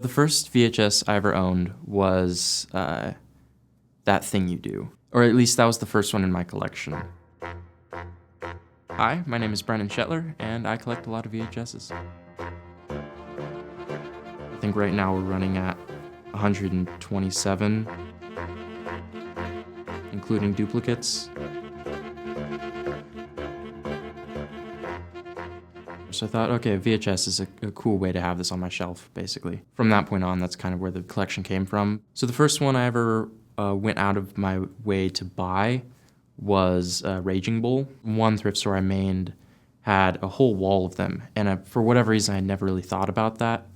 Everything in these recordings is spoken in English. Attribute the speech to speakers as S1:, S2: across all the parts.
S1: The first VHS I ever owned was That Thing You Do, or at least that was the first one in my collection. Hi, my name is Brennan Shetler, and I collect a lot of VHSs. I think right now we're running at 127, including duplicates. So I thought, okay, VHS is a cool way to have this on my shelf, basically. From that point on, that's kind of where the collection came from. So the first one I ever went out of my way to buy was Raging Bull. One thrift store I mained had a whole wall of them, and for whatever reason, I never really thought about that.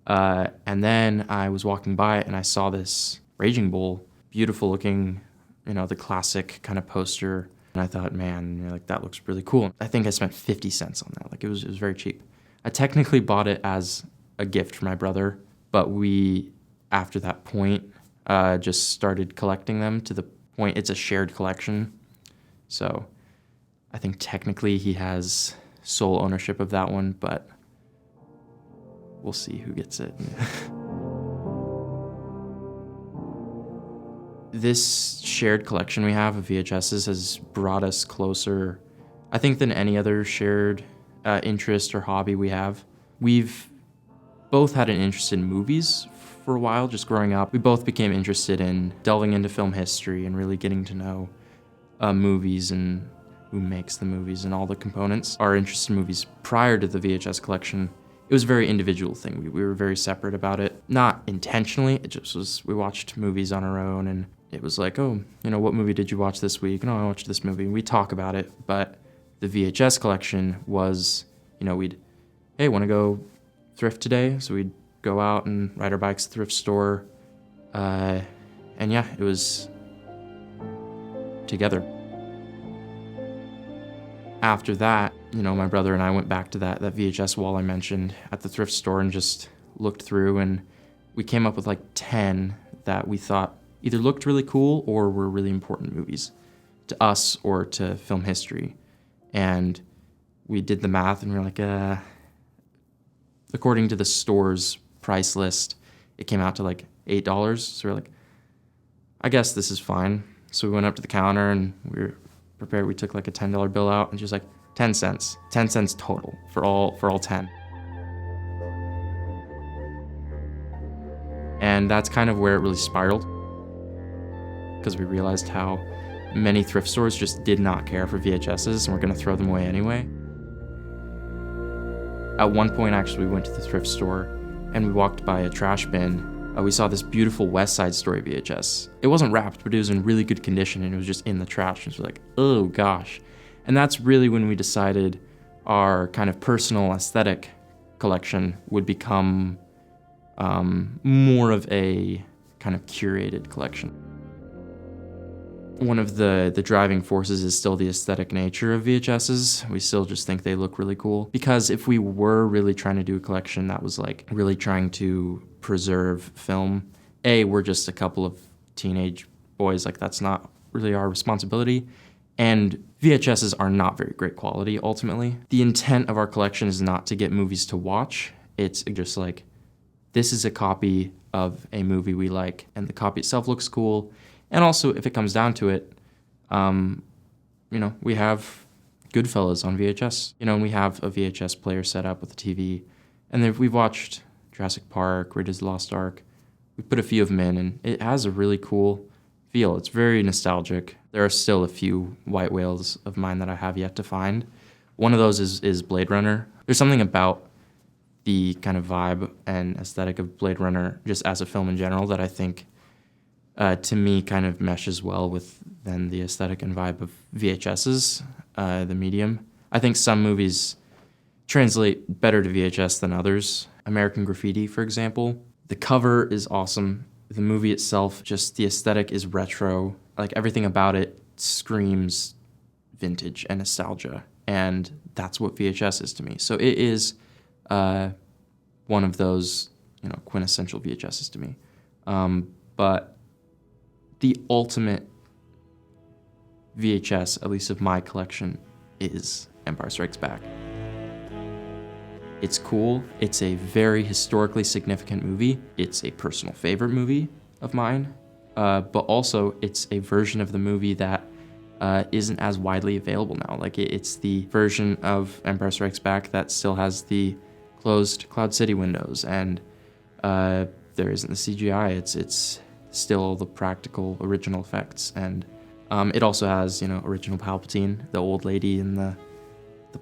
S1: And then I was walking by and I saw this Raging Bull, beautiful looking, the classic kind of poster. And I thought, man, like that looks really cool. I think I spent 50 cents on that. Like it was very cheap. I technically bought it as a gift for my brother, but we, after that point, just started collecting them to the point it's a shared collection. So I think technically he has sole ownership of that one, but we'll see who gets it. This shared collection we have of VHSs has brought us closer, I think, than any other shared interest or hobby we have. We've both had an interest in movies for a while, just growing up. We both became interested in delving into film history and really getting to know movies and who makes the movies and all the components. Our interest in movies prior to the VHS collection, it was a very individual thing. We were very separate about it. Not intentionally, it just was, we watched movies on our own, and it was like, oh, what movie did you watch this week? No, I watched this movie. And we talk about it, but the VHS collection was, hey, want to go thrift today? So we'd go out and ride our bikes to the thrift store. And yeah, it was together. After that, my brother and I went back to that VHS wall I mentioned at the thrift store and just looked through, and we came up with like 10 that we thought either looked really cool or were really important movies to us or to film history. And we did the math and we were like, according to the store's price list, it came out to like $8. So we're like, I guess this is fine. So we went up to the counter and we were prepared. We took like a $10 bill out and she was like, 10 cents. 10 cents total for all 10. And that's kind of where it really spiraled, because we realized how many thrift stores just did not care for VHSs and were going to throw them away anyway. At one point, actually, we went to the thrift store and we walked by a trash bin. We saw this beautiful West Side Story VHS. It wasn't wrapped, but it was in really good condition and it was just in the trash. And so we're like, oh gosh. And that's really when we decided our kind of personal aesthetic collection would become more of a kind of curated collection. One of the driving forces is still the aesthetic nature of VHSs. We still just think they look really cool. Because if we were really trying to do a collection that was like really trying to preserve film, we're just a couple of teenage boys, like that's not really our responsibility. And VHSs are not very great quality, ultimately. The intent of our collection is not to get movies to watch. It's just like, this is a copy of a movie we like, and the copy itself looks cool. And also, if it comes down to it, we have Goodfellas on VHS. And we have a VHS player set up with a TV. And we've watched Jurassic Park, Raiders of the Lost Ark. We put a few of them in, and it has a really cool feel. It's very nostalgic. There are still a few white whales of mine that I have yet to find. One of those is Blade Runner. There's something about the kind of vibe and aesthetic of Blade Runner, just as a film in general, that I think, to me, kind of meshes well with then the aesthetic and vibe of VHSs, the medium. I think some movies translate better to VHS than others. American Graffiti, for example. The cover is awesome. The movie itself, just the aesthetic is retro. Like everything about it screams vintage and nostalgia. And that's what VHS is to me. So it is one of those, quintessential VHSs to me. But the ultimate VHS, at least of my collection, is Empire Strikes Back. It's cool. It's a very historically significant movie. It's a personal favorite movie of mine, but also it's a version of the movie that isn't as widely available now. Like it's the version of Empire Strikes Back that still has the closed Cloud City windows, and there isn't the CGI. It's still the practical original effects, and it also has, original Palpatine, the old lady in the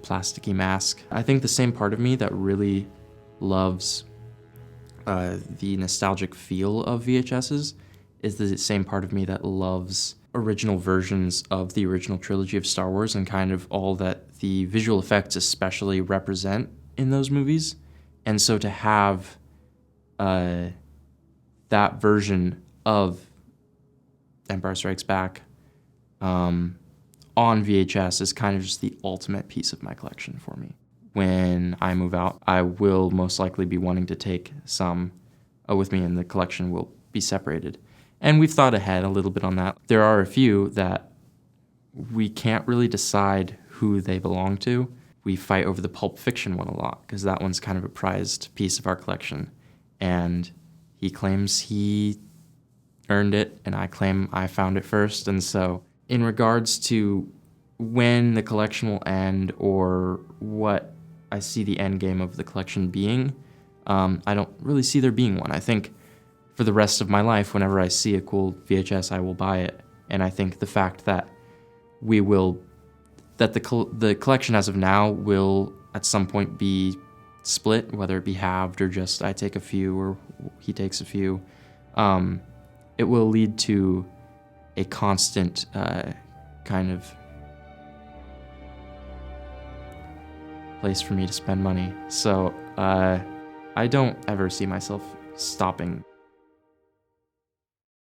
S1: plasticky mask. I think the same part of me that really loves the nostalgic feel of VHSs is the same part of me that loves original versions of the original trilogy of Star Wars and kind of all that the visual effects especially represent in those movies. And so to have that version of Empire Strikes Back on VHS is kind of just the ultimate piece of my collection for me. When I move out, I will most likely be wanting to take some with me, and the collection will be separated. And we've thought ahead a little bit on that. There are a few that we can't really decide who they belong to. We fight over the Pulp Fiction one a lot, because that one's kind of a prized piece of our collection. And he claims he earned it, and I claim I found it first. And so in regards to when the collection will end or what I see the end game of the collection being, I don't really see there being one. I think for the rest of my life, whenever I see a cool VHS, I will buy it. And I think the fact that the collection as of now will at some point be split, whether it be halved or just I take a few or he takes a few, it will lead to a constant kind of place for me to spend money. So I don't ever see myself stopping